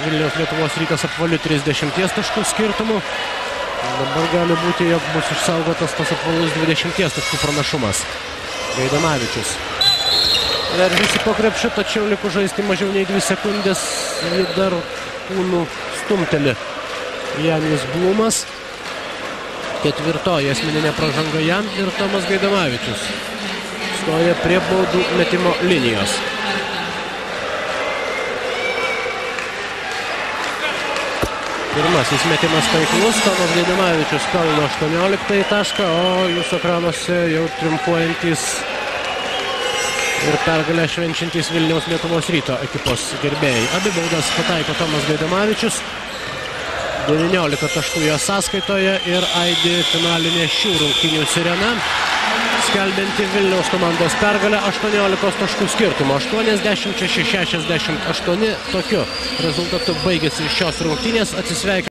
Vilniaus Lietuvos Rytas apvaliu 30 taškų skirtumu. Dabar gali būti, jog bus išsaugotas tas apvalus 20 taškų pranašumas. Gaidamavičius veržiasi po krepšiu, tačiau likus žaisti mažiau nei 2 sekundės. Jį dar kūnų stumteli Janis Blumas. Ketvirtoji asmeninė pražanga jam ir Tomas Gaidamavičius stoja prie baudų metimo linijos. Pirmasis metimas taiklus, Tomas Gaidamavičius pelno 18 tašką, o jūsų ekranuose jau triumfuojantis ir pergalę švenčiantys Vilniaus Lietuvos Ryto ekipos gerbėjai. Abi baudas pataiko Tomas Gaidamavičius. 19 taškų jo sąskaitoje ir aidi finalinė šių rungtynių sirena, skelbianti Vilniaus komandos pergalę 18 taškų skirtumo. 86-68 tokiu rezultatu baigėsi šios rungtynės. Atsisveikina.